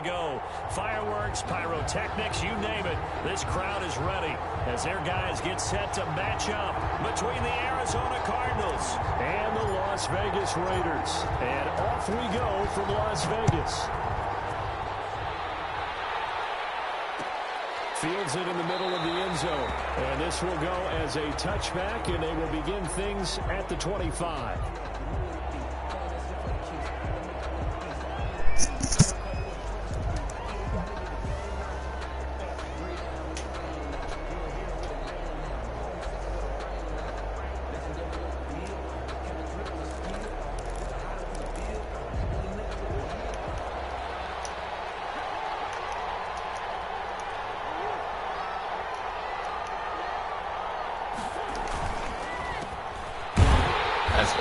go. Fireworks, pyrotechnics, you name it. This crowd is ready as their guys get set to match up between the Arizona Cardinals and the Las Vegas Raiders. And off we go from Las Vegas. Fields it in the middle of the end zone. And this will go as a touchback, and they will begin things at the 25.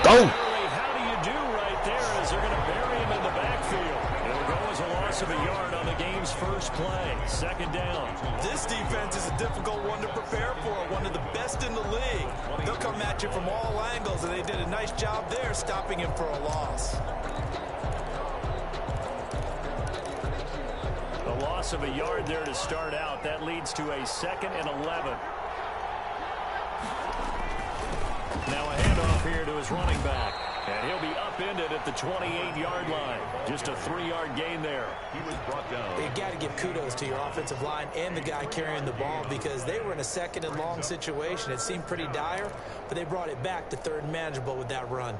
Go. How do you do right there as they're going to bury him in the backfield? It'll go as a loss of a yard on the game's first play. Second down. This defense is a difficult one to prepare for, one of the best in the league. They'll come at you from all angles, and they did a nice job there stopping him for a loss. A loss of a yard there to start out. That leads to a 2nd and 11. Now a handoff here to his running back. And he'll be upended at the 28-yard line. Just a 3-yard gain there. He was brought down. You got to give kudos to your offensive line and the guy carrying the ball because they were in a 2nd and long situation. It seemed pretty dire, but they brought it back to 3rd and manageable with that run.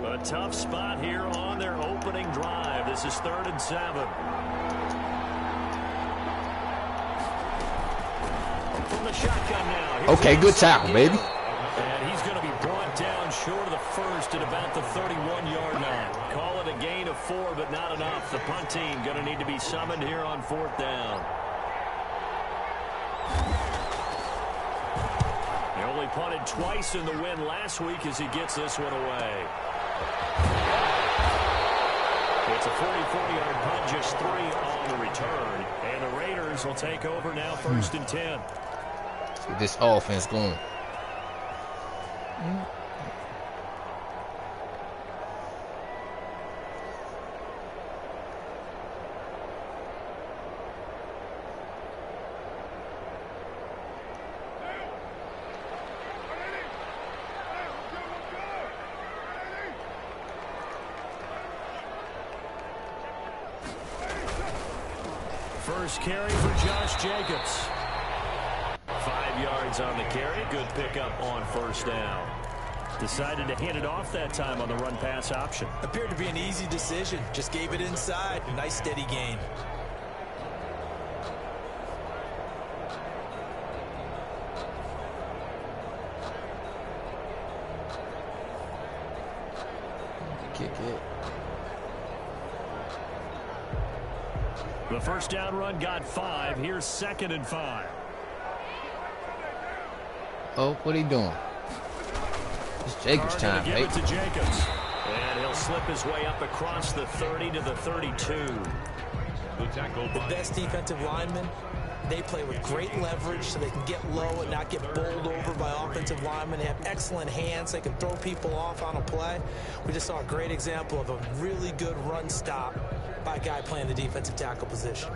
A tough spot here on their opening drive. This is 3rd and 7. From the shotgun now. Okay, good tackle, baby. And he's going to be brought down short of the first at about the 31-yard line. Call it a gain of 4, but not enough. The punt team going to need to be summoned here on 4th down. He only punted twice in the win last week as he gets this one away. It's a 44-yard punt, just 3 on the return. And the Raiders will take over now 1st and 10. Get this offense going. First carry for Josh Jacobs. 5 yards on the carry. Good pickup on 1st down. Decided to hand it off that time on the run-pass option. Appeared to be an easy decision. Just gave it inside. Nice steady gain. Kick it. The 1st down run got 5. Here's 2nd and 5. Oh, what are he doing? It's Jacobs' time, give mate. it to Jacobs. And he'll slip his way up across the 30 to the 32. The best defensive linemen, they play with great leverage so they can get low and not get bowled over by offensive linemen. They have excellent hands. They can throw people off on a play. We just saw a great example of a really good run stop by a guy playing the defensive tackle position.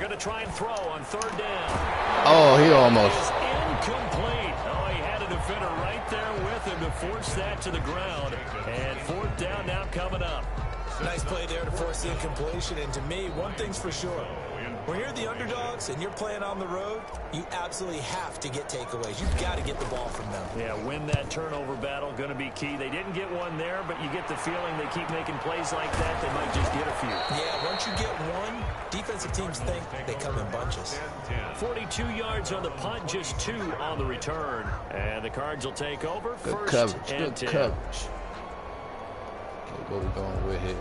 Going to try and throw on 3rd down. Oh, he almost. It's incomplete. Oh, he had a defender right there with him to force that to the ground. And 4th down now coming up. Nice play there to force the incompletion. And to me, one thing's for sure. When you're the underdogs and you're playing on the road, you absolutely have to get takeaways. You've got to get the ball from them. Yeah, win that turnover battle, going to be key. They didn't get one there, but you get the feeling they keep making plays like that, they might just get a few. Yeah, once you get one, defensive teams think they come in bunches. 42 yards on the punt, just 2 on the return. And the Cards will take over. Good 1st coverage, and good 10. coverage. Okay, what we going with here?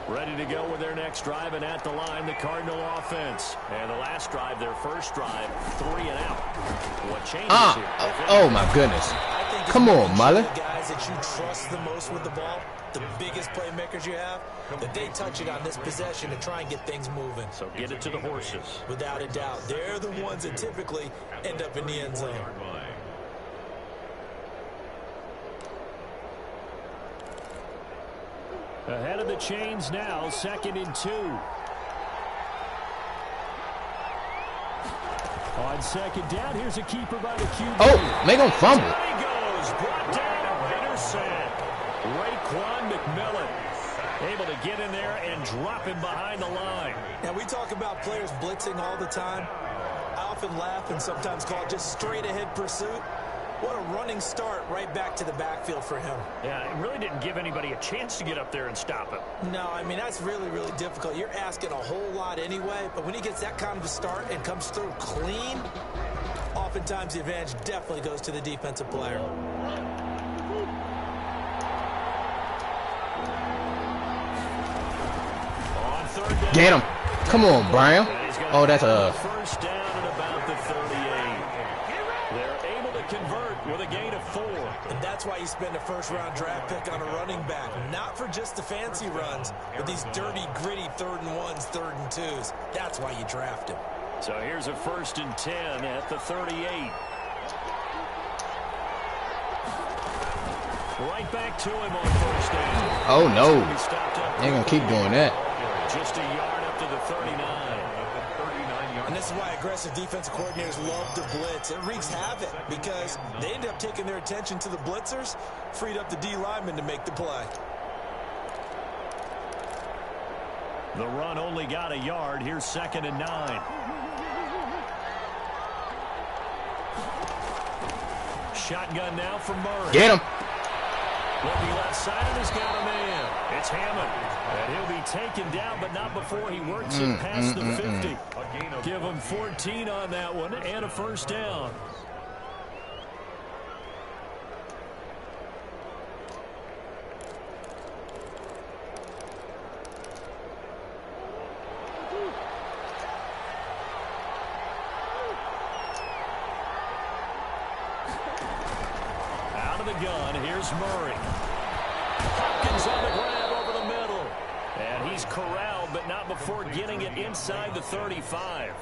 Ready to go with their next drive, and at the line, the Cardinal offense. And the last drive, their first drive, 3 and out. What changes here? Oh, my goodness. Come on, Mullen. The guys that you trust the most with the ball, the biggest playmakers you have, that they touch it on this possession to try and get things moving. So get it to the horses. Without a doubt. They're the ones that typically end up in the end zone. Ahead of the chains now, 2nd and 2. On 2nd down, here's a keeper by the QB. Oh, make him fumble. Down he goes, brought down, intercept. Raekwon McMillan able to get in there and drop him behind the line. Now, we talk about players blitzing all the time. I often laugh and sometimes call it just straight ahead pursuit. What a running start right back to the backfield for him. Yeah, it really didn't give anybody a chance to get up there and stop him. No, I mean, that's really, really difficult. You're asking a whole lot anyway, but when he gets that kind of a start and comes through clean, oftentimes the advantage definitely goes to the defensive player. On 3rd down. Get him. Come on, Brian. Oh, that's a... First down at about the 38. They're able to convert with a gain of 4. And that's why you spend a first-round draft pick on a running back. Not for just the fancy runs, but these dirty, gritty 3rd and 1s, 3rd and 2s. That's why you draft him. So here's a 1st and 10 at the 38. Right back to him on 1st down. Oh, no. He stopped up. Ain't gonna keep doing that. Just a yard up to the 39. And this is why aggressive defensive coordinators love to blitz. It wreaks havoc because they end up taking their attention to the blitzers, freed up the D lineman to make the play. The run only got a yard. Here's 2nd and 9. Shotgun now from Murray. Get him. Looking left side, and he's got a man. It's Hammond. And he'll be taken down, but not before he works it past the 50. Give him 14 on that one and a 1st down. Out of the gun, here's Murray. Hopkins on the grab over the middle. And he's corralled, but not before getting it inside the 35.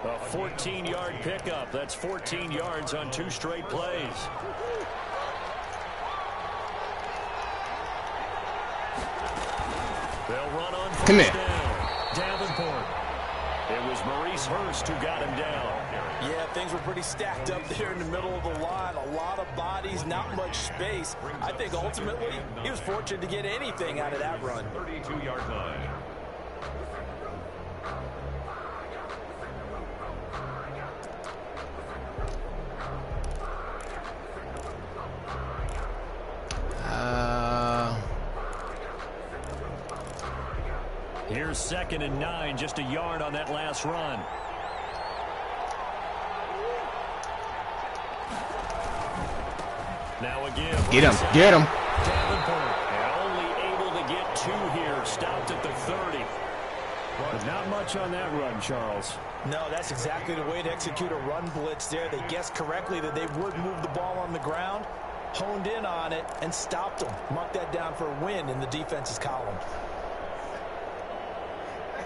A 14-yard pickup. That's 14 yards on 2 straight plays. They'll run on 1st Come here. down. Davenport. It was Maurice Hurst who got him down. Yeah, things were pretty stacked up there in the middle of the line. A lot of bodies, not much space. I think ultimately he was fortunate to get anything out of that run. 32-yard line. Here's 2nd and 9, just a yard on that last run. Now again. Get him. Get him. Davenport, and only able to get 2 here. Stopped at the 30. But not much on that run, Charles. No, that's exactly the way to execute a run blitz there. They guessed correctly that they would move the ball on the ground, honed in on it, and stopped them. Mark that down for a win in the defense's column.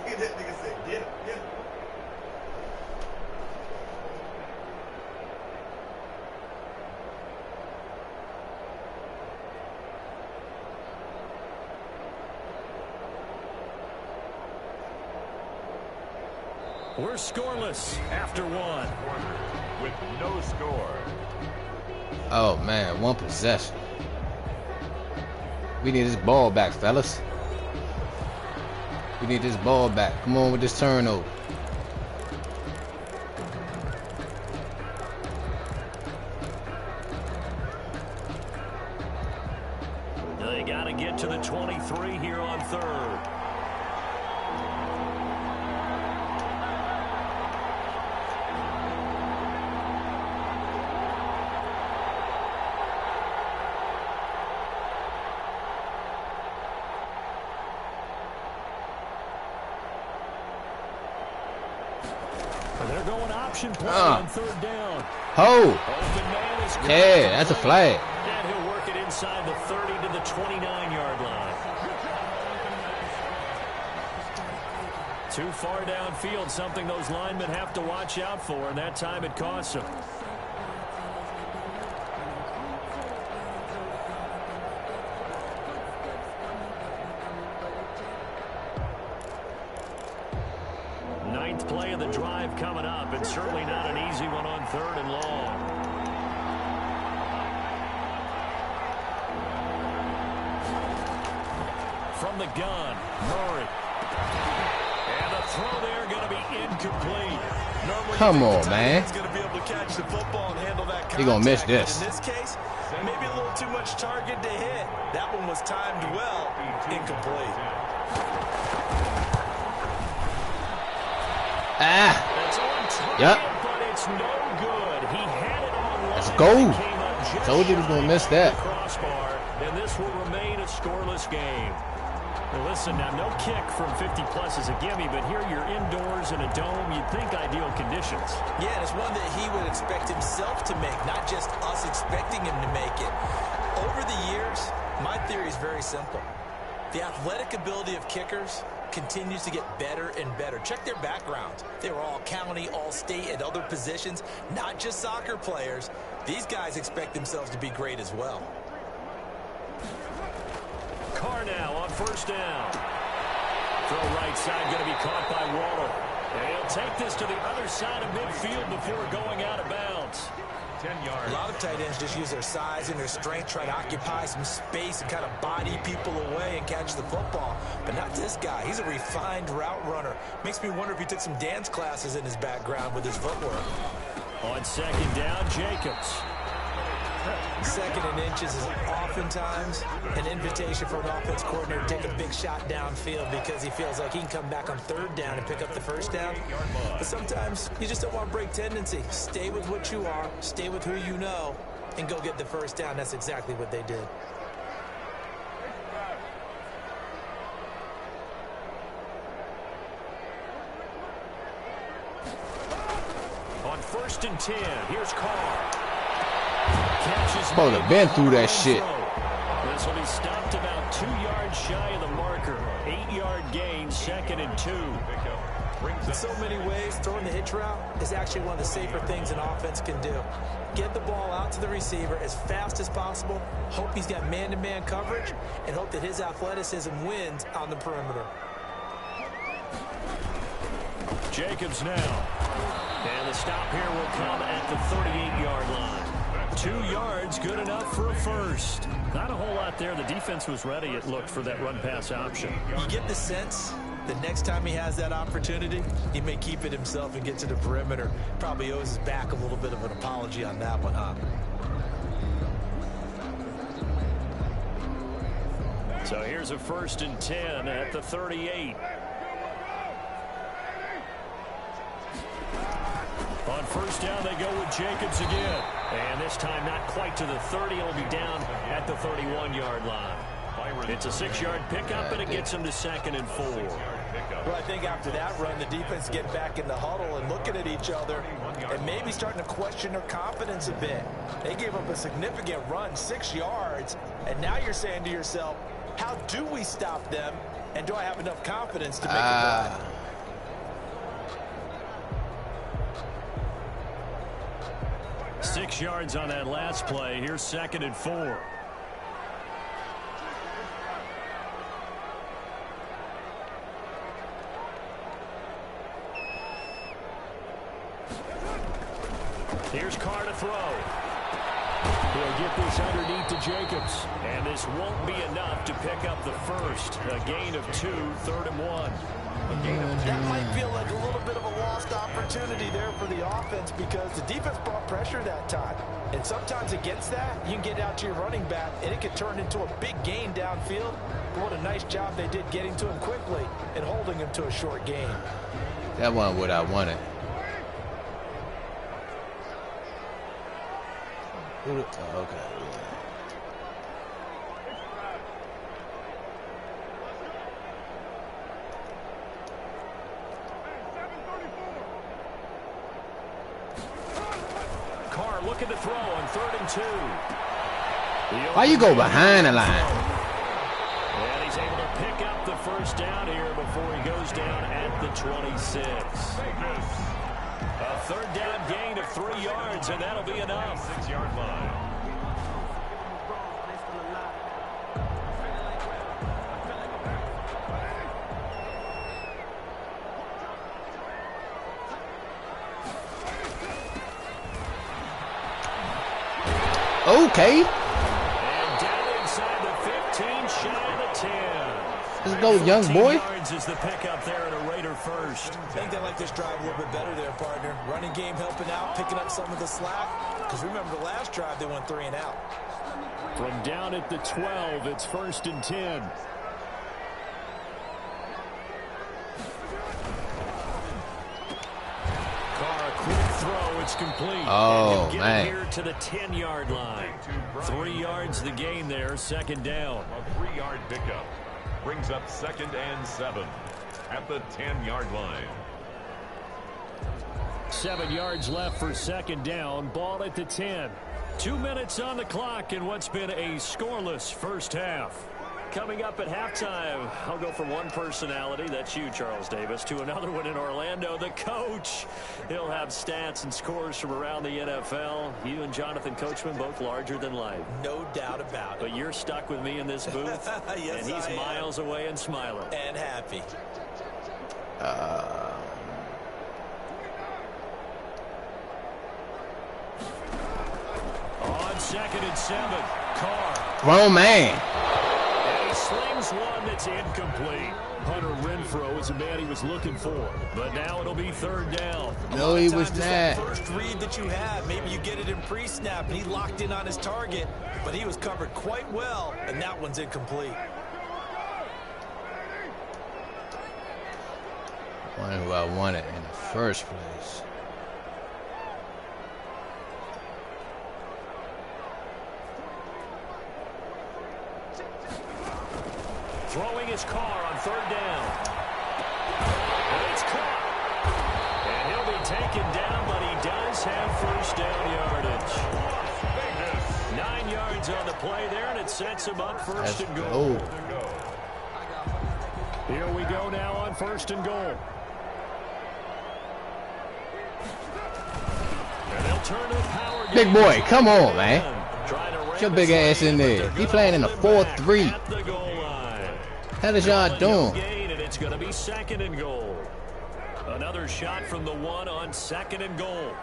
That nigga said, get him, get him. We're scoreless after 1. With no score. Oh, man. 1 possession. We need this ball back, fellas. We need this ball back. Come on with this turnover. They got to get to the 23 here on 3rd. option play on third down. Oh. Open man is Yeah, that's a flag. And he'll work it inside the 30 to the 29-yard line. Too far downfield, something those linemen have to watch out for, and that time it costs them. Ninth play of the drive coming up, and certainly not an easy one on third and long. From the gun, Murray. And the throw there going to be incomplete. Come on, man. He's going to be able to catch the football and handle that contact. He going to miss this. In this case, maybe a little too much target to hit. That one was timed well. Incomplete. Ah. That's on target, Yep. but it's no good. He had it on line. Let's go. Came up just Told you he was going to miss shy that. of the crossbar, and this will remain a scoreless game. Well, listen, now no kick from 50-plus is a gimme, but here you're indoors in a dome. You'd think ideal conditions. Yeah, and it's one that he would expect himself to make, not just us expecting him to make it. Over the years, my theory is very simple. The athletic ability of kickers continues to get better and better. Check their backgrounds. They were all county, all state, at other positions, not just soccer players. These guys expect themselves to be great as well. Carr now on first down. Throw right side going to be caught by Waller. And he'll take this to the other side of midfield before going out of bounds. 10 yards. A lot of tight ends just use their size and their strength, try to occupy some space and kind of body people away and catch the football. But not this guy. He's a refined route runner. Makes me wonder if he took some dance classes in his background with his footwork. On second down, Jacobs. Second and inches is oftentimes an invitation for an offense coordinator to take a big shot downfield because he feels like he can come back on third down and pick up the first down. But sometimes you just don't want to break tendency. Stay with what you are, stay with who you know, and go get the first down. That's exactly what they did. On first and 10, here's Carr. Supposed to have been through that shit. This will be stopped about 2 yards shy of the marker. 8-yard gain, second and 2. In so many ways, throwing the hitch route is actually one of the safer things an offense can do. Get the ball out to the receiver as fast as possible, hope he's got man-to-man coverage, and hope that his athleticism wins on the perimeter. Jacobs now. And the stop here will come at the 38-yard line. 2 yards, good enough for a first. Not a whole lot there. The defense was ready, it looked, for that run-pass option. You get the sense that next time he has that opportunity, he may keep it himself and get to the perimeter. Probably owes his back a little bit of an apology on that one, huh? So here's a first and 10 at the 38. On first down, they go with Jacobs again. And this time not quite to the 30. He'll be down at the 31-yard line. It's a 6-yard pickup, and it gets him to second and 4. Well, I think after that run, the defense get back in the huddle and looking at each other and maybe starting to question their confidence a bit. They gave up a significant run, 6 yards, and now you're saying to yourself, how do we stop them, and do I have enough confidence to make a drive? 6 yards on that last play. Here's second and 4. Here's Carr to throw. He'll get this underneath to Jacobs. And this won't be enough to pick up the first. A gain of 2, third and 1. That might feel like a little bit of a lost opportunity there for the offense because the defense brought pressure that time. And sometimes against that, you can get out to your running back, and it could turn into a big gain downfield. But what a nice job they did getting to him quickly and holding him to a short gain. That wasn't what I wanted. Oh, okay. looking to throw on 3rd and 2. Why you go behind the line? And he's able to pick up the first down here before he goes down at the 26. A 3rd down gain of 3 yards, and that'll be enough. 6-yard line. Okay. And down inside the 15, shy of the 10. Let's go, young boy. Yards is the pickup there at a Raider first. I think they like this drive a little bit better there, partner. Running game helping out, picking up some of the slack. Because remember, the last drive, they went 3 and out. From down at the 12, it's 1st and 10. Carr, quick throw, it's complete. Oh, and he'll get man. it here to the 10-yard line. 3 yards the gain there, 2nd down. A 3-yard pickup brings up 2nd and 7 at the 10-yard line. 7 yards left for 2nd down. Ball at the 10. 2 minutes on the clock in what's been a scoreless first half. Coming up at halftime, I'll go from one personality, that's you, Charles Davis, to another one in Orlando, the coach. He'll have stats and scores from around the NFL. You and Jonathan Coachman, both larger than life. No doubt about it. But you're stuck with me in this booth, Yes, and he's I am. miles away and smiling. And happy. On 2nd and 7, Carr. Wrong man. And he slings one that's incomplete. Hunter Renfrow is the man he was looking for. But now it'll be 3rd down. No, he was Sometimes it's that not. first read that you have. Maybe you get it in pre-snap, and he locked in on his target, but he was covered quite well, and that one's incomplete. One who I wanted in the first place. Throwing his Carr on 3rd down. And it's caught. And he'll be taken down, but he does have 1st down yardage. 9 yards on the play there, and it sets him up 1st Let's and goal. go. Here we go now on 1st and goal. And they'll turn to the power Big game. boy, come on, man. Trying to Get your ram big this ass in but there. they're He gonna playing in a pull it back 4-3. at the goal line. How is y'all doing? Gain, and it's going to be 2nd and goal. Another shot from the 1 on 2nd and goal.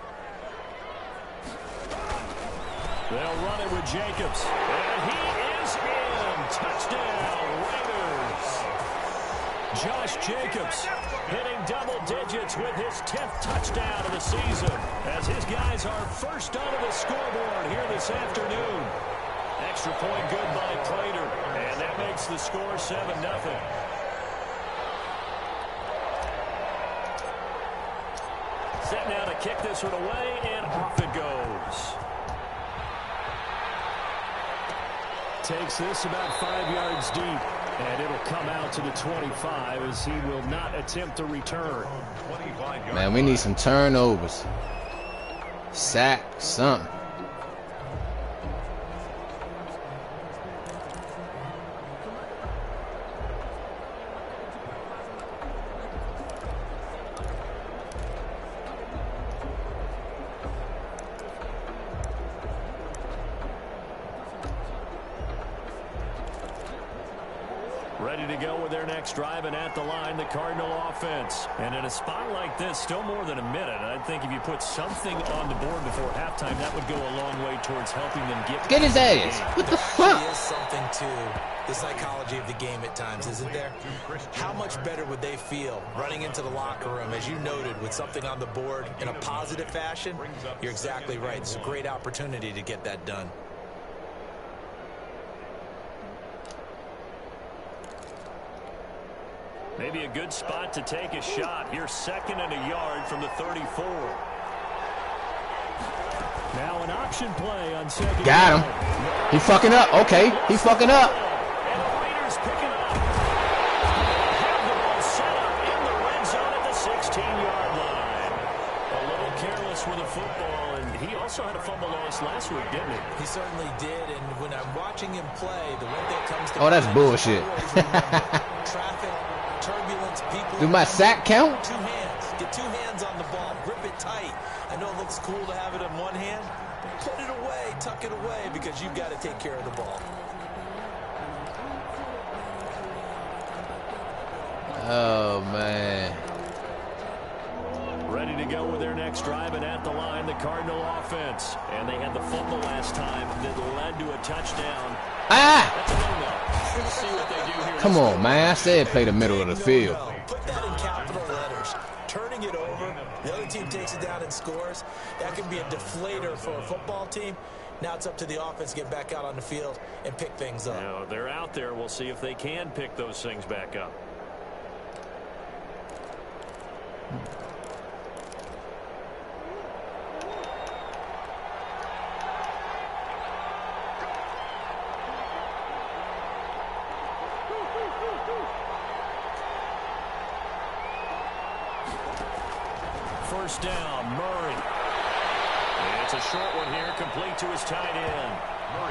They'll run it with Jacobs. And he is in. Touchdown, Raiders. Josh Jacobs hitting double digits with his 10th touchdown of the season as his guys are first onto the scoreboard here this afternoon. Extra point good by Prater, and that makes the score 7-0. Set now to kick this one away, and off it goes. Takes this about 5 yards deep, and it'll come out to the 25 as he will not attempt to return. Man, we need some turnovers. Sack, something. Ready to go with their next drive, and at the line, the Cardinal offense. And in a spot like this, still more than a minute. I think if you put something on the board before halftime, that would go a long way towards helping them get his ass. What the fuck? There is something to the psychology of the game at times, isn't there? How much better would they feel running into the locker room, as you noted, with something on the board in a positive fashion? You're exactly right. It's a great opportunity to get that done. Maybe a good spot to take a shot. Here's 2nd and a yard from the 34. Now an option play on 2nd. Got him. He fucking up. Okay, he fucking up. And the Raiders pick it up. Have the ball set up in the red zone at the 16-yard line. A little careless with the football, and he also had a fumble loss last week, didn't he? He certainly did, and when I'm watching him play, the one thing comes to Oh, that's mind bullshit. traffic, turbulence, people. Do my sack count? Two hands. Get two hands on the ball. Grip it tight. I know it looks cool to have it in one hand. Put it away. Tuck it away because you've got to take care of the ball. Oh, man. Ready to go with their next drive, and at the line, the Cardinal offense. And they had the fumble last time that led to a touchdown. Ah! That's a no-no. We'll see what they do here. Come on, man. I said play the middle of the field. Put that in capital letters. Turning it over, the other team takes it down and scores. That can be a deflator for a football team. Now it's up to the offense to get back out on the field and pick things up. Now, they're out there. We'll see if they can pick those things back up. First down, Murray. It's a short one here, complete to his tight end.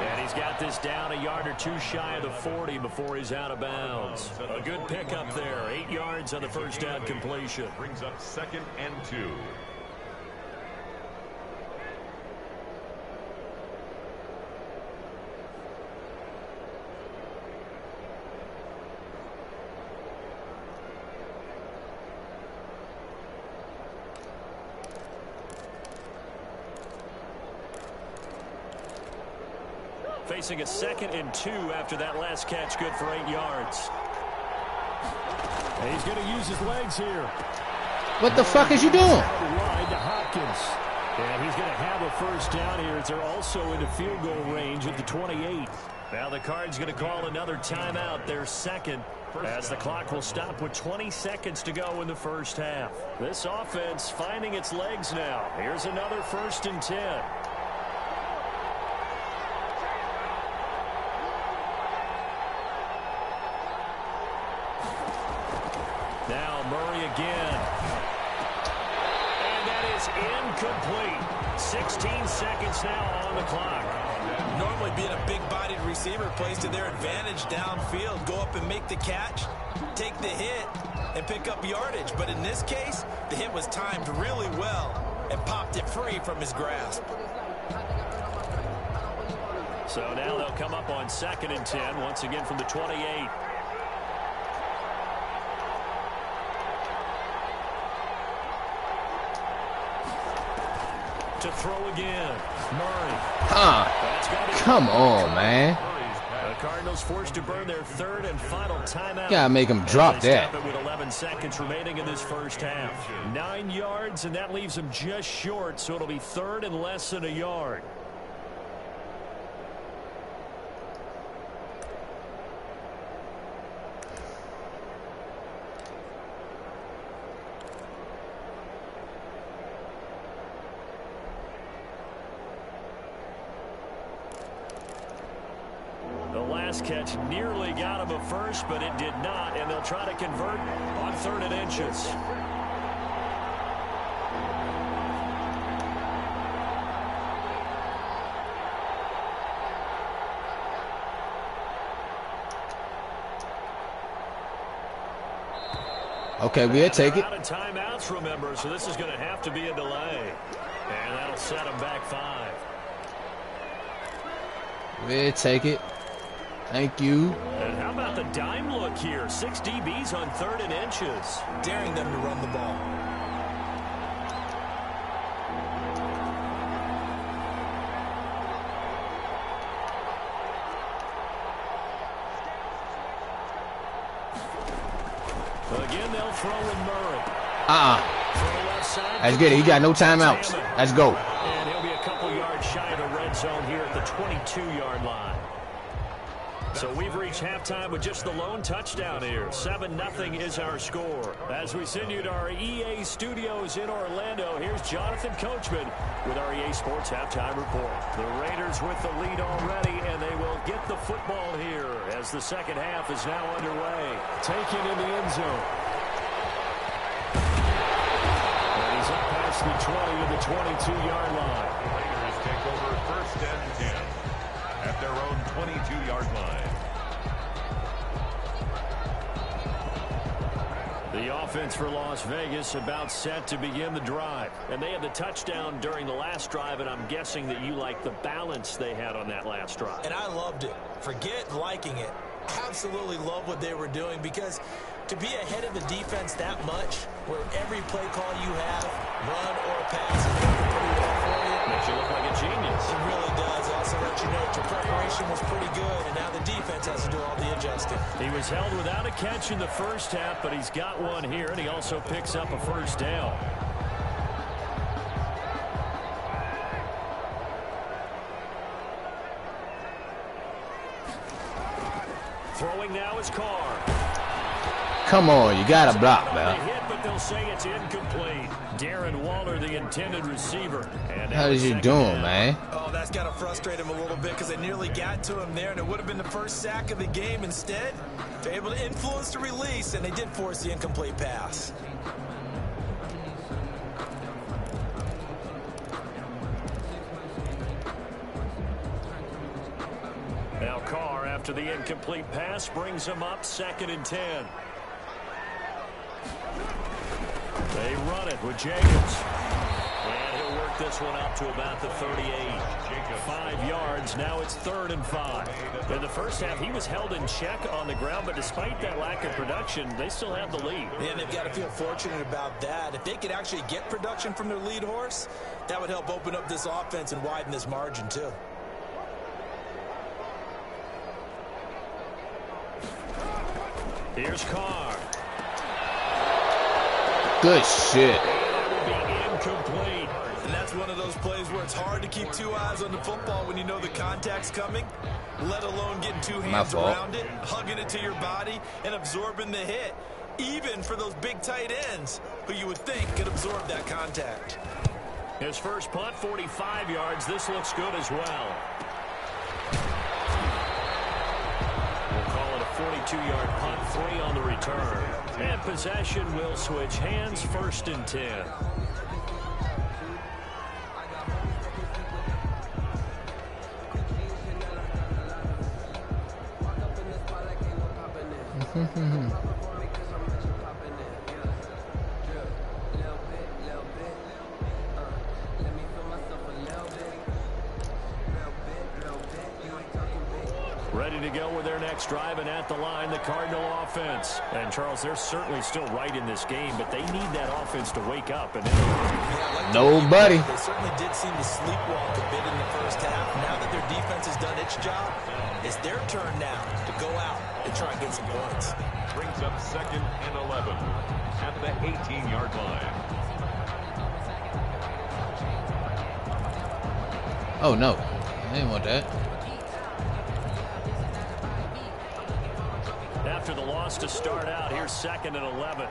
And he's got this down a yard or two shy of the 40 before he's out of bounds. A good pickup there, 8 yards on the first down completion. Brings up 2nd and 2. Facing a 2nd and 2 after that last catch, good for 8 yards. And he's going to use his legs here. What the fuck is you doing? Wide to Hopkins. And he's going to have a first down here as they're also into field goal range at the 28. Now the Cards going to call another timeout, their second, as the clock will stop with 20 seconds to go in the first half. This offense finding its legs now. Here's another 1st and 10. Now Murray again. And that is incomplete. 16 seconds now on the clock. Normally being a big-bodied receiver plays to their advantage downfield. Go up and make the catch, take the hit, and pick up yardage. But in this case, the hit was timed really well and popped it free from his grasp. So now they'll come up on 2nd and 10, once again from the 28. To throw again, Murray. Come on, man. The Cardinals forced to burn their 3rd and final timeout. Gotta make him drop that. With 11 seconds remaining in this first half. 9 yards, and that leaves them just short, so it'll be 3rd and less than a yard. Catch nearly got him a first, but it did not, and they'll try to convert on 3rd and inches. Okay, we'll take it. Out of timeouts, remember, so this is going to have to be a delay, and that'll set them back 5. We'll take it. Thank you. And how about the dime look here? 6 DBs on 3rd and inches. Daring them to run the ball. Again, they'll throw with Murray. That's good. He got no timeouts. Let's go. And he'll be a couple yards shy of the red zone here at the 22-yard line. So we've reached halftime with just the lone touchdown here. 7-0 is our score. As we send you to our EA studios in Orlando, here's Jonathan Coachman with our EA Sports Halftime Report. The Raiders with the lead already, and they will get the football here as the second half is now underway. Taken in the end zone. And he's up past the 20 to the 22-yard line. offense for Las Vegas about set to begin the drive. And they had the touchdown during the last drive, and I'm guessing that you like the balance they had on that last drive. And I loved it. Forget liking it. Absolutely love what they were doing, because to be ahead of the defense that much, where every play call you have, run or pass, is working pretty well for you. Makes you look like a genius. It really does. Also let you know that your preparation was pretty good, and now the defense has to do all the adjusting. He was held without a catch in the first half, but he's got one here, and he also picks up a first down. Throwing now is Carr. Come on, you got to block, man. Hit, but they'll say it's incomplete. Darren Waller, the intended receiver. And How is you doing, man? Oh, that's got to frustrate him a little bit, because they nearly got to him there, and it would have been the first sack of the game. Instead, they're able to influence the release, and they did force the incomplete pass. Now Carr, after the incomplete pass, brings him up 2nd and 10. They run it with Jacobs. And he'll work this one up to about the 38. 5 yards. Now it's 3rd and 5. In the first half, he was held in check on the ground, but despite that lack of production, they still have the lead. And they've got to feel fortunate about that. If they could actually get production from their lead horse, that would help open up this offense and widen this margin, too. Here's Carr. Good shit. That will be incomplete. And that's one of those plays where it's hard to keep 2 eyes on the football when you know the contact's coming, let alone getting 2 hands around it, hugging it to your body, and absorbing the hit, even for those big tight ends who you would think could absorb that contact. His first punt, 45 yards. This looks good as well. We'll call it a 42-yard punt, 3 on the return. And possession will switch hands, 1st and 10. Ready to go with their next drive, and at the line, the Cardinal offense. And, Charles, they're certainly still right in this game, but they need that offense to wake up. And Nobody. They certainly did seem to sleepwalk a bit in the first half. Now that their defense has done its job, it's their turn now to go out and try and get some points. Brings up 2nd and 11 at the 18-yard line. Oh, no. I didn't want that. after the loss to start out, here's 2nd and 11.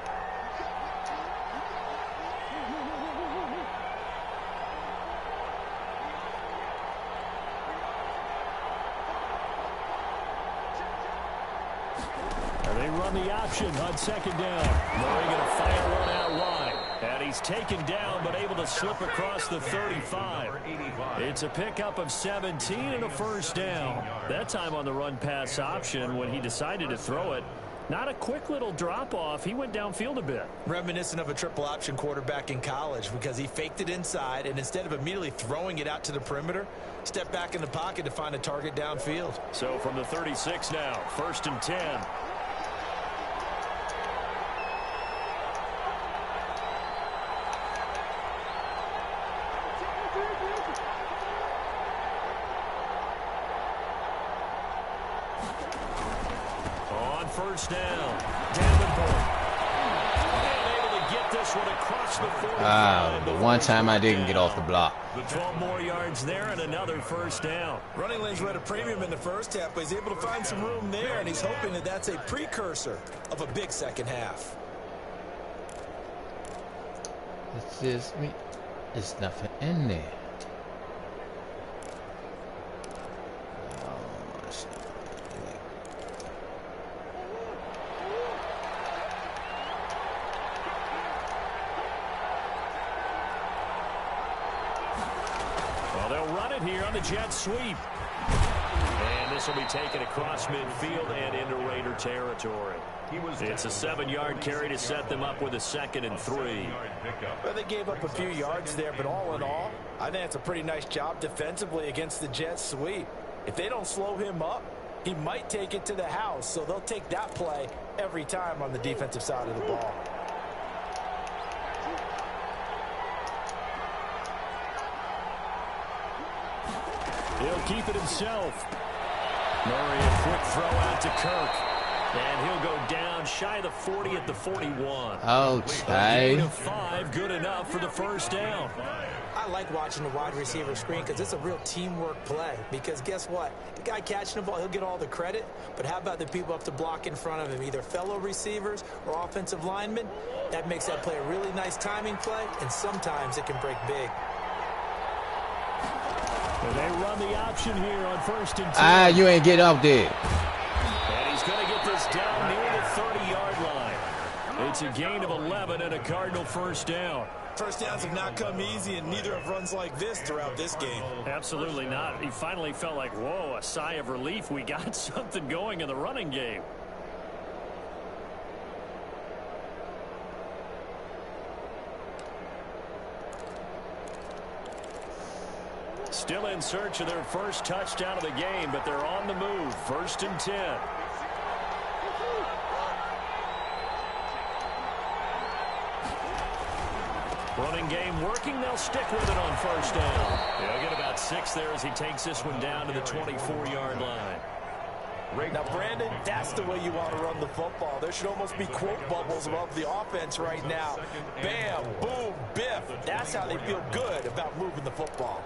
They run the option on 2nd down. Murray going to fire one out wide. And he's taken down but able to slip across the 35. It's a pickup of 17 and a first down. That time on the run-pass option when he decided to throw it. Not a quick little drop-off. He went downfield a bit. Reminiscent of a triple option quarterback in college because he faked it inside and instead of immediately throwing it out to the perimeter, stepped back in the pocket to find a target downfield. So from the 36 now, 1st and 10. First down, Davenport. And able to get this one across the 45. The one time I didn't get off the block. 12 more yards there and another first down. Running lanes were at a premium in the first half, but he's able to find some room there, and he's hoping that that's a precursor of a big second half. It's just me. There's nothing in there. They'll run it here on the jet sweep. And And this will be taken across midfield and into Raider territory. It's a 7-yard carry to set them up with a 2nd and 3. Well, they gave up a few yards there, but all in all, I think it's a pretty nice job defensively against the Jets sweep. If they don't slow him up, he might take it to the house, so they'll take that play every time on the defensive side of the ball. He'll keep it himself. Murray, a quick throw out to Kirk. And he'll go down shy of the 40 at the 41. Ouch, A gain of 5, good enough for the first down. I like watching the wide receiver screen because it's a real teamwork play. Because guess what? The guy catching the ball, he'll get all the credit. But how about the people up to block in front of him, either fellow receivers or offensive linemen? That makes that play a really nice timing play, and sometimes it can break big. And they run the option here on 1st and 10. You ain't getting up there. And he's going to get this down near the 30-yard line. It's a gain of 11 and a Cardinal first down. First downs have not come easy, and neither have runs like this throughout this game. Absolutely not. He finally felt like, whoa, a sigh of relief. We got something going in the running game. Still in search of their first touchdown of the game, but they're on the move. 1st and 10. Running game working. They'll stick with it on 1st down. They'll get about 6 there as he takes this one down to the 24-yard line. Now, Brandon, that's the way you want to run the football. There should almost be quote bubbles above the offense right now. Bam, boom, biff. That's how they feel good about moving the football.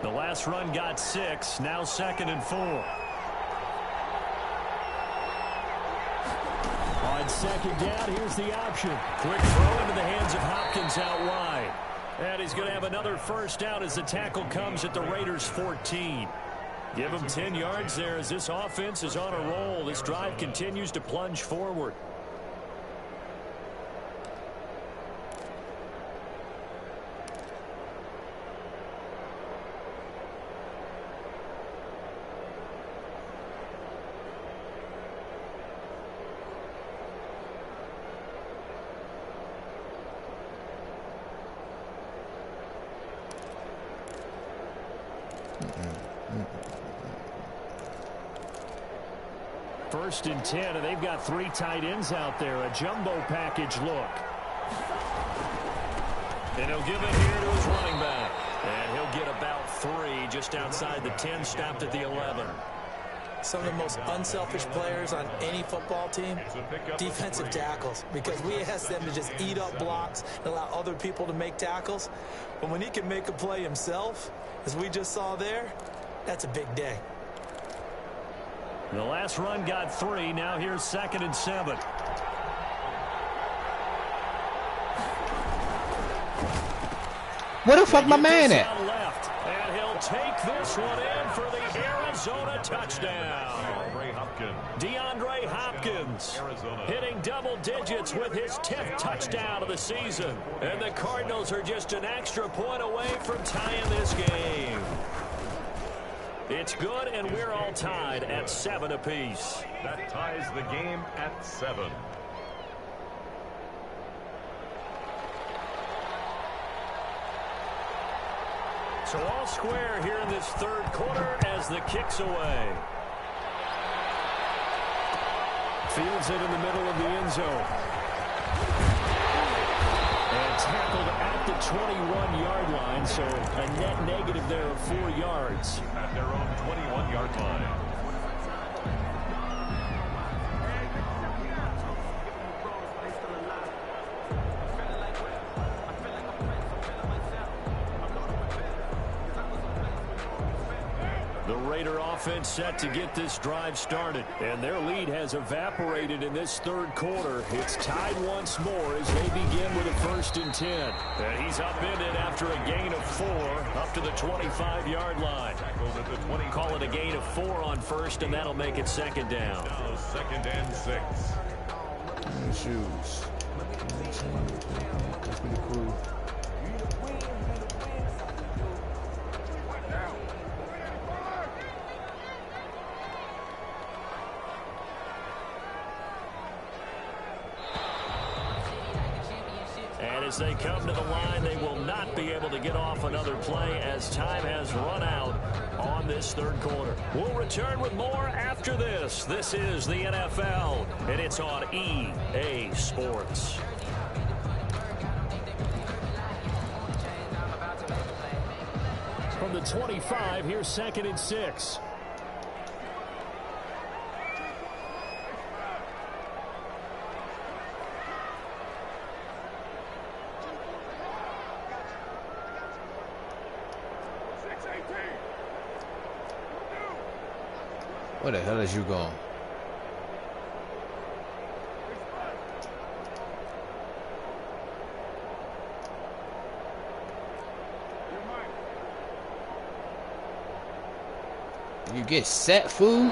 The last run got 6. Now 2nd and 4. On 2nd down, here's the option. Quick throw into the hands of Hopkins out wide. And he's going to have another first down as the tackle comes at the Raiders' 14. Give him 10 yards there as this offense is on a roll. This drive continues to plunge forward. First and 10, and they've got 3 tight ends out there. A jumbo package look. And he'll give it here to his running back. And he'll get about 3 just outside the 10, stopped at the 11. Some of the most unselfish players on any football team, defensive tackles, because we ask them to just eat up blocks and allow other people to make tackles. But when he can make a play himself, as we just saw there, that's a big day. The last run got 3. Now here's 2nd and 7. Where the fuck my man at? Left, and he'll take this one in for the Arizona touchdown. DeAndre Hopkins hitting double digits with his 10th touchdown of the season. And the Cardinals are just an extra point away from tying this game. It's good, and we're all tied at 7 apiece. That ties the game at 7. So all square here in this 3rd quarter as the kick's away. Fields it in the middle of the end zone. And tackled at the 21-yard line, so a net negative there of 4 yards. At their own 21-yard line. The Raider offense set to get this drive started, and their lead has evaporated in this 3rd quarter. It's tied once more as they begin with a 1st and 10. And he's upended after a gain of 4 up to the 25-yard line. Call it a gain of 4 on 1st, and that'll make it 2nd down. Now 2nd and 6. Shoes. That's pretty cool. as they come to the line. They will not be able to get off another play as time has run out on this third quarter. We'll return with more after this. This is the NFL, and it's on EA Sports. From the 25, here's 2nd and 6. Where the hell is you going? You get set, fool? And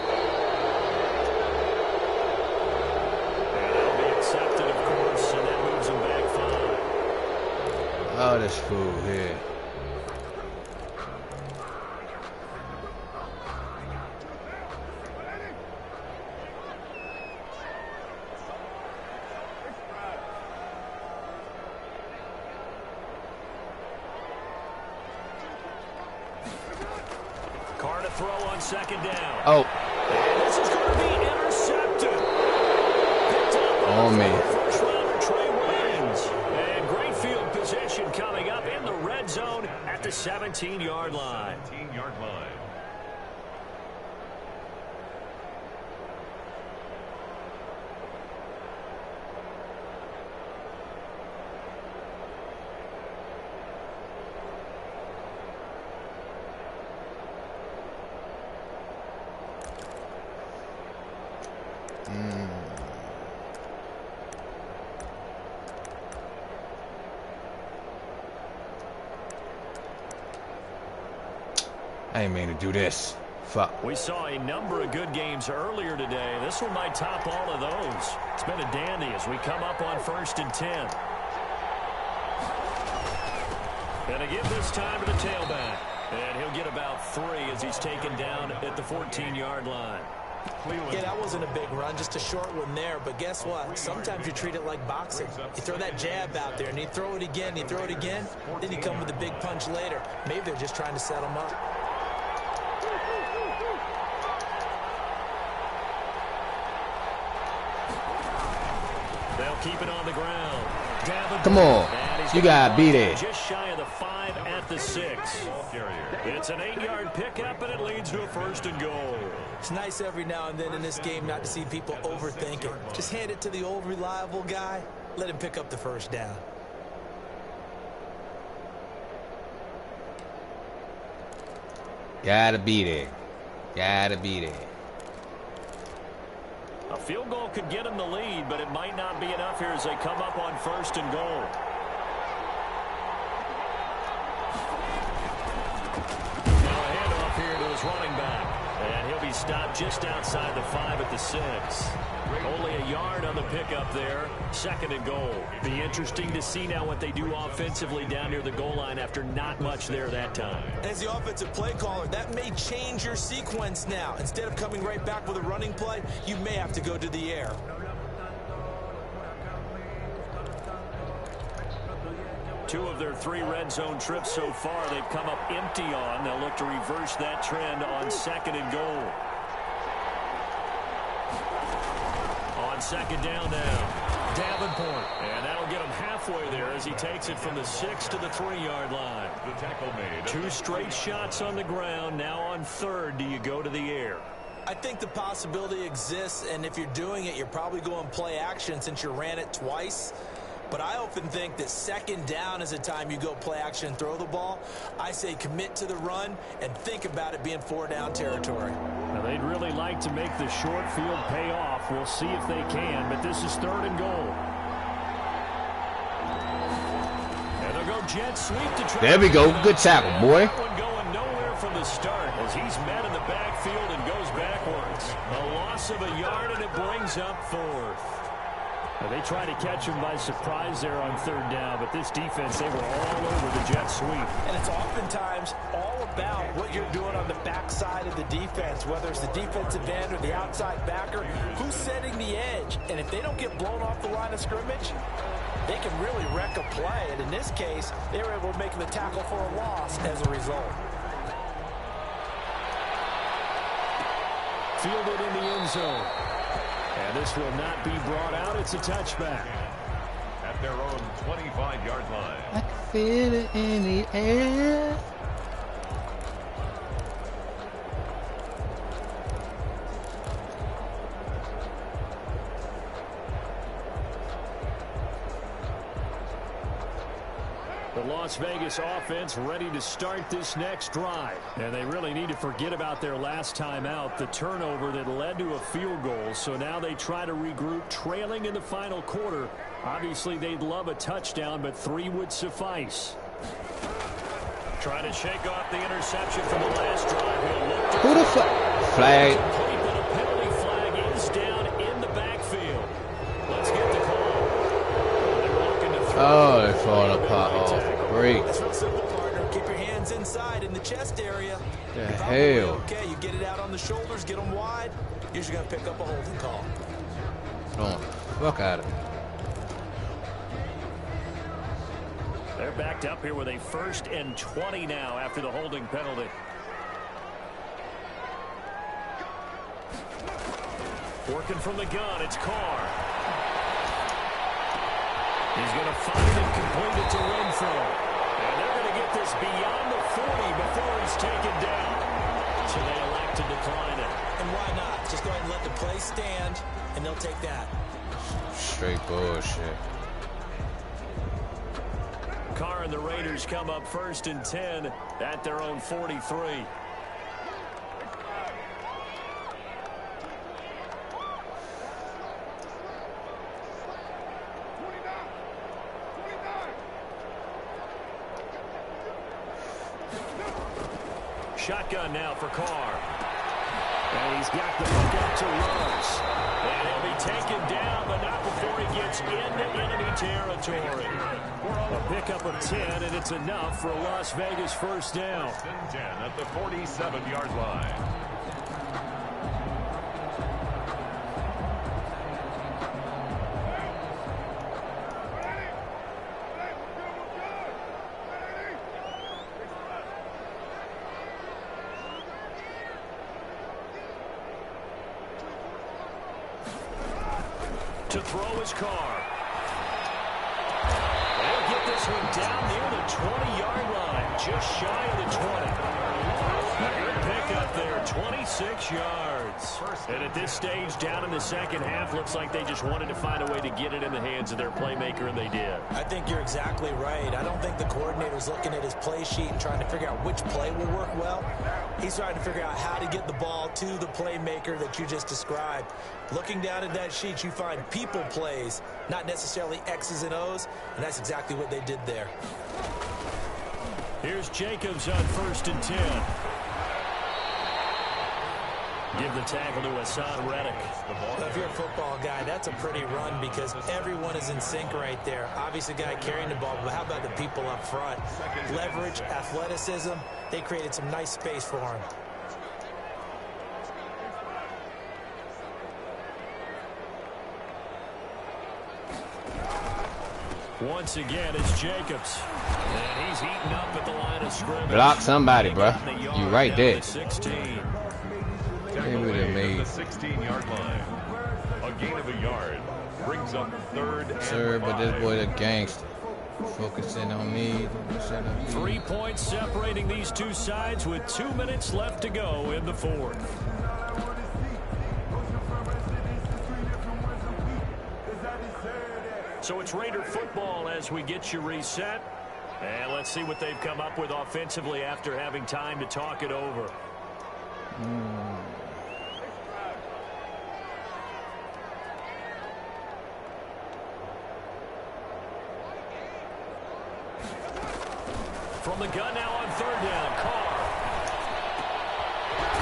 that'll be accepted, of course, and that moves him back 5. Oh, this fool here. Throw on 2nd down. Oh. And this is going to be intercepted. Picked up on me. First rounder Trey Waynes. And great field position coming up in the red zone at the 17-yard line. 17-yard line. I ain't mean to do this. Fuck. We saw a number of good games earlier today. This one might top all of those. It's been a dandy as we come up on 1st and 10. Gonna give this time to the tailback. And he'll get about 3 as he's taken down at the 14-yard line. Yeah, that wasn't a big run, just a short one there. But guess what? Sometimes you treat it like boxing. You throw that jab out there, and you throw it again, you throw it again, then you come with a big punch later. Maybe they're just trying to set him up. They'll keep it on the ground. Come on. You got to beat it. Just shy of the 5 at the 6. It's an 8-yard pickup, and it leads to a 1st and goal. It's nice every now and then in this game not to see people overthink it. Just hand it to the old reliable guy. Let him pick up the 1st down. Gotta beat it. Gotta beat it. A field goal could get him the lead, but it might not be enough here as they come up on 1st and goal. Now a handoff here to his running back. And he'll be stopped just outside the 5 at the 6. Only a yard on the pickup there. 2nd and goal. Be interesting to see now what they do offensively down near the goal line after not much there that time. As the offensive play caller, that may change your sequence now. Instead of coming right back with a running play, you may have to go to the air. Two of their 3 red zone trips so far, they've come up empty on. They'll look to reverse that trend on 2nd and goal. On 2nd down now, Davenport. And that'll get him halfway there as he takes it from the 6 to the 3-yard line. The tackle made. 2 straight shots on the ground. Now on 3rd, do you go to the air? I think the possibility exists, and if you're doing it, you're probably going play action since you ran it twice. But I often think that 2nd down is a time you go play action and throw the ball. I say commit to the run and think about it being 4-down territory. Now they'd really like to make the short field pay off. We'll see if they can, but this is 3rd and goal. And they'll go jet sweep to try. There we go. Good tackle, boy. That one going nowhere from the start as he's met in the backfield and goes backwards. A loss of a yard, and it brings up 4th. Now they try to catch him by surprise there on 3rd down, but this defense, they were all over the jet sweep. And it's oftentimes all about what you're doing on the backside of the defense, whether it's the defensive end or the outside backer, who's setting the edge. And if they don't get blown off the line of scrimmage, They can really wreck a play, and in this case, they were able to make the tackle for a loss as a result. Fielded in the end zone. And this will not be brought out. It's a touchback. At their own 25-yard line. I can feel it in the air. The Las Vegas offense ready to start this next drive. And they really need to forget about their last time out, the turnover that led to a field goal. So now they try to regroup, trailing in the final quarter. Obviously, they'd love a touchdown, but 3 would suffice. Trying to shake off the interception from the last drive. Who the fuck? Flag. But a penalty flag is down in the backfield. Let's get the call. Oh, they're falling apart. Oh, great. It's real simple, partner. Keep your hands inside in the chest area. The hell? Okay, you get it out on the shoulders, get them wide. Usually going to pick up a holding call. Oh, fuck out of it. They're backed up here with a 1st and 20 now after the holding penalty. Working from the gun, it's Carr. He's going to find and complete it to Urintrouble. And they're going to get this beyond the 40 before he's taken down. So they elect to decline it. And why not? Just go ahead and let the play stand, and they'll take that. Straight bullshit. Carr and the Raiders come up 1st and 10 at their own 43. Shotgun now for Carr. And he's got the hook up to Rose. And he'll be taken down, but not before he gets into enemy territory. A pickup of 10, and it's enough for a Las Vegas 1st down. 10 at the 47-yard line. To throw his Carr. They'll get this one down near the 20-yard line, just shy of the 20. A good pickup there, 26 yards. And at this stage, down in the second half, looks like they just wanted to find a way to get it in the hands of their playmaker, and they did. I think you're exactly right. I don't think the coordinator's looking at his play sheet and trying to figure out which play will work well. He's trying to figure out how to get the ball to the playmaker that you just described. Looking down at that sheet, you find people plays, not necessarily X's and O's, and that's exactly what they did there. Here's Jacobs on 1st and 10. Give the tackle to Hassan Reddick. Well, if you're a football guy, that's a pretty run because everyone is in sync right there. Obviously, the guy carrying the ball, but how about the people up front? Leverage, athleticism, they created some nice space for him. Once again, it's Jacobs. And he's eaten up at the line of scrimmage. Block somebody, bro. You right there. 16. They would have made the 16-yard line. A gain of a yard brings up 3rd and 5. but this boy a gangster. Focusing on me. 3 points separating these two sides with 2 minutes left to go in the 4th. So it's Raider football as we get you reset. And let's see what they've come up with offensively after having time to talk it over. From the gun now on 3rd down, Carr.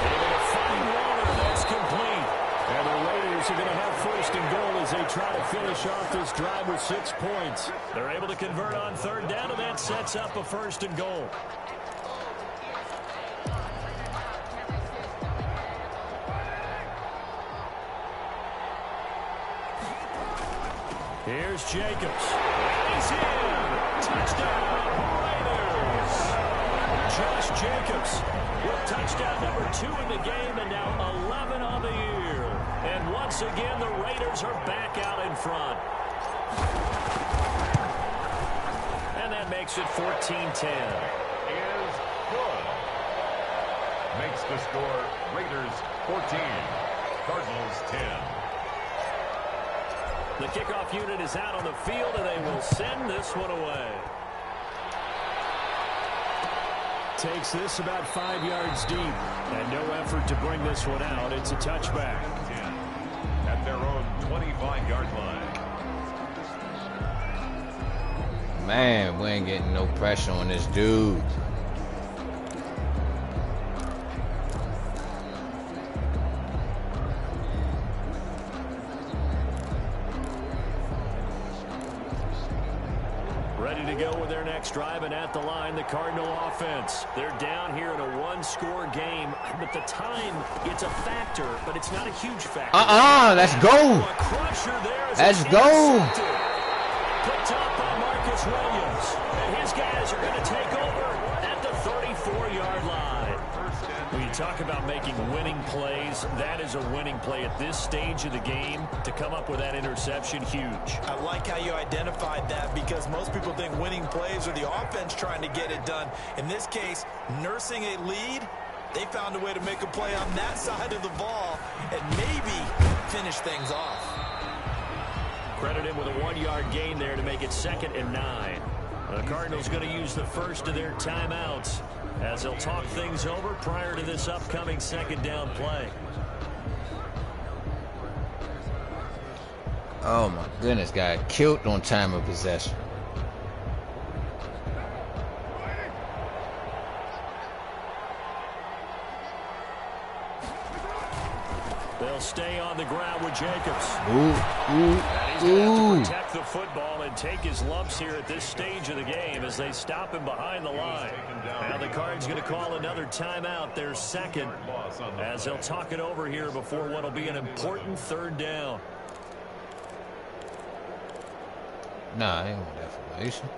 Able to find Warner, that's complete. And the Raiders are going to have 1st and goal as they try to finish off this drive with 6 points. They're able to convert on 3rd down, and that sets up a 1st and goal. Here's Jacobs. He's in. Touchdown, Raiders. Josh Jacobs with touchdown number 2 in the game and now 11 on the year. And once again, the Raiders are back out in front. And that makes it 14-10. Is good. Makes the score Raiders 14, Cardinals 10. The kickoff unit is out on the field, and they will send this one away. Takes this about 5 yards deep, and no effort to bring this one out. It's a touchback. At their own 25-yard line. Man, we ain't getting no pressure on this dude. Ready to go with their next drive, and at the line, the Cardinal offense. They're down here in a one-score game, but the time, it's a factor, but it's not a huge factor. Let's go. A crusher there. Let's go. Picked up by Marcus Williams, and his guys are going to take over at the 34-yard line. When you talk about making winning plays, that is a winning play at this stage of the game. To come up with that interception, huge. I like how you identified that, because most people think winning plays are the offense trying to get it done. In this case, nursing a lead, they found a way to make a play on that side of the ball and maybe finish things off. Credit him with a 1-yard gain there to make it 2nd and 9. The Cardinals going to use the first of their timeouts as they'll talk things over prior to this upcoming 2nd down play. Oh my goodness, got killed on time of possession. They'll stay on the ground with Jacobs. Ooh. And he's going to have to protect the football and take his lumps here at this stage of the game as they stop him behind the line. Now the Cards going to call another timeout, their 2nd, as they'll talk it over here before what will be an important 3rd down. Nah, I ain't want that formation.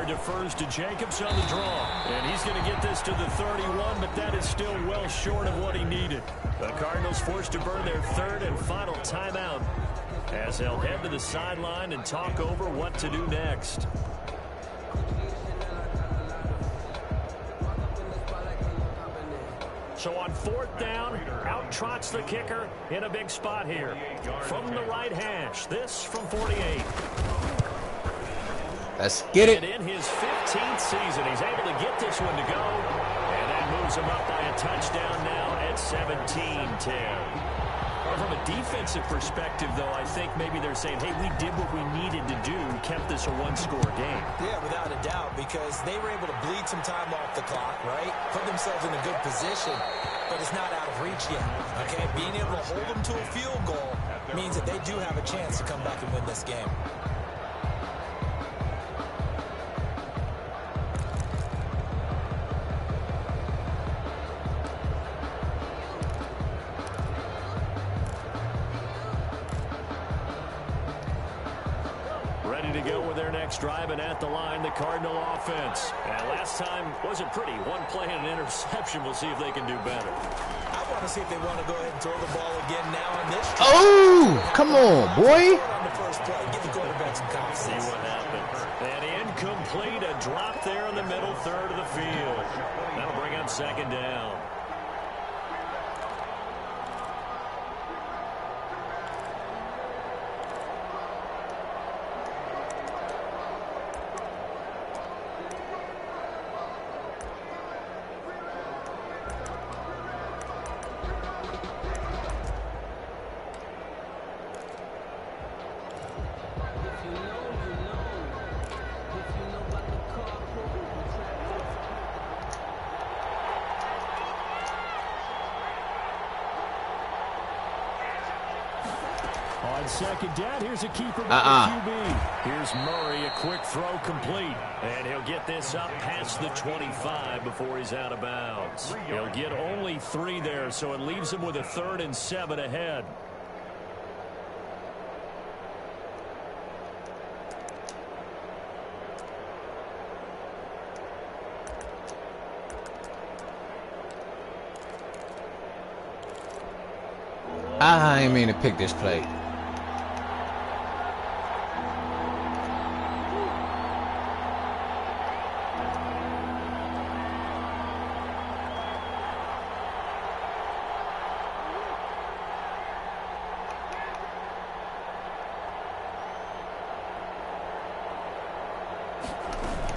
Defers to Jacobs on the draw, and he's going to get this to the 31, but that is still well short of what he needed. The Cardinals forced to burn their 3rd and final timeout as they'll head to the sideline and talk over what to do next. So on 4th down, out trots the kicker in a big spot here. From the right hash, this from 48. Let's get it. And in his 15th season, he's able to get this one to go. And that moves him up by a touchdown now at 17-10. From a defensive perspective, though, I think maybe they're saying, hey, we did what we needed to do, kept this a one-score game. Yeah, without a doubt, because they were able to bleed some time off the clock, right? Put themselves in a good position, but it's not out of reach yet, okay? Being able to hold them to a field goal means that they do have a chance to come back and win this game. Driving at the line, the Cardinal offense. And last time wasn't pretty. One play and an interception. We'll see if they can do better. I want to see if they want to go ahead and throw the ball again now on this drive. Oh, come on, boy. On the first play, give the quarterback some confidence. See what happens. And incomplete, a drop there in the middle 3rd of the field. That'll bring up 2nd down. On second down, here's a keeper by the QB. Here's Murray, a quick throw complete. And he'll get this up past the 25 before he's out of bounds. He'll get only 3 there, so it leaves him with a 3rd and 7 ahead. I ain't mean to pick this play.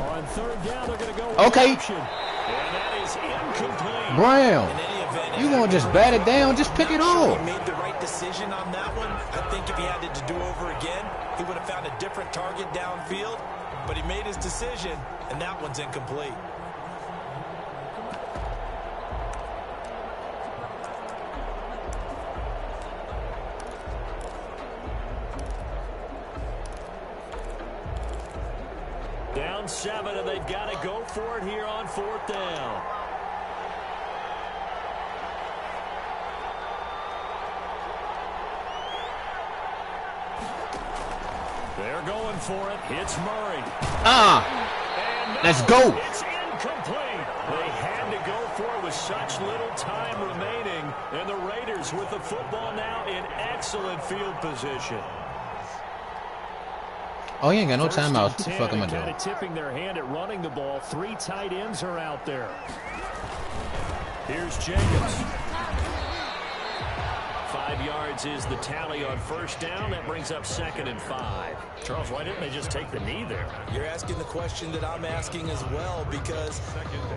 On 3rd down, they're going to go with option. And that is incomplete. Brown, you want to just bat it down? Just pick it off. He made the right decision on that one. I think if he had it to do over again, he would have found a different target downfield. But he made his decision, and that one's incomplete. Down 7, and they've got to go for it here on 4th down. They're going for it. It's Murray. Let's go. It's incomplete. They had to go for it with such little time remaining, and the Raiders with the football now in excellent field position. Oh, he ain't got no timeouts. What the fuck am I doing? Kind of tipping their hand at running the ball. 3 tight ends are out there. Here's Jacobs. 5 yards is the tally on 1st down. That brings up 2nd and 5. Charles, why didn't they just take the knee there? You're asking the question that I'm asking as well, because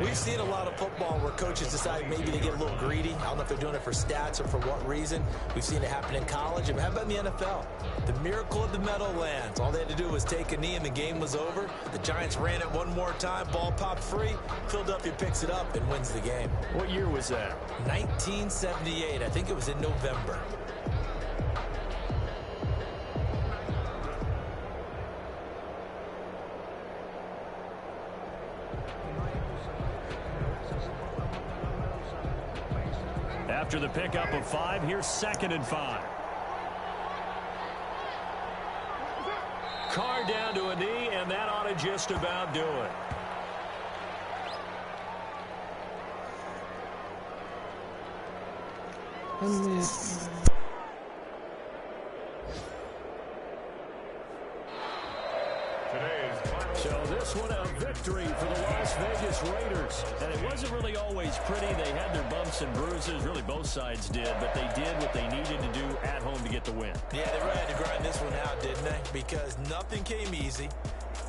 we've seen a lot of football where coaches decide maybe they get a little greedy. I don't know if they're doing it for stats or for what reason. We've seen it happen in college. And how about in the NFL? The miracle of the Meadowlands. All they had to do was take a knee and the game was over. The Giants ran it one more time. Ball popped free. Philadelphia picks it up and wins the game. What year was that? 1978. I think it was in November. After the pickup of 5, here's 2nd and 5. Carr down to a knee, and that ought to just about do it. So this one a victory for the Las Vegas Raiders. And it wasn't really always pretty. They had their bumps and bruises. Really both sides did. But they did what they needed to do at home to get the win. Yeah, they really had to grind this one out, didn't they? Because nothing came easy.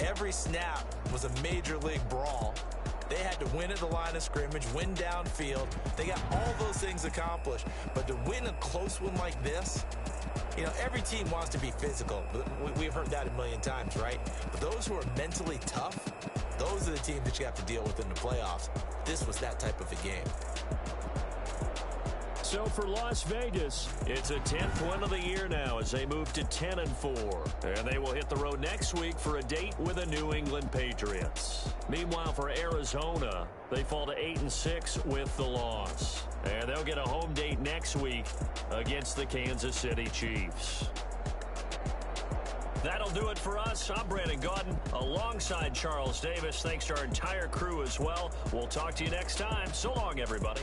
Every snap was a major league brawl. They had to win at the line of scrimmage, win downfield. They got all those things accomplished. But to win a close one like this, you know, every team wants to be physical. We've heard that a million times, right? But those who are mentally tough, those are the teams that you have to deal with in the playoffs. This was that type of a game. So for Las Vegas, it's a 10th win of the year now as they move to 10-4. And they will hit the road next week for a date with the New England Patriots. Meanwhile, for Arizona, they fall to 8-6 with the loss. And they'll get a home date next week against the Kansas City Chiefs. That'll do it for us. I'm Brandon Gaudin alongside Charles Davis. Thanks to our entire crew as well. We'll talk to you next time. So long, everybody.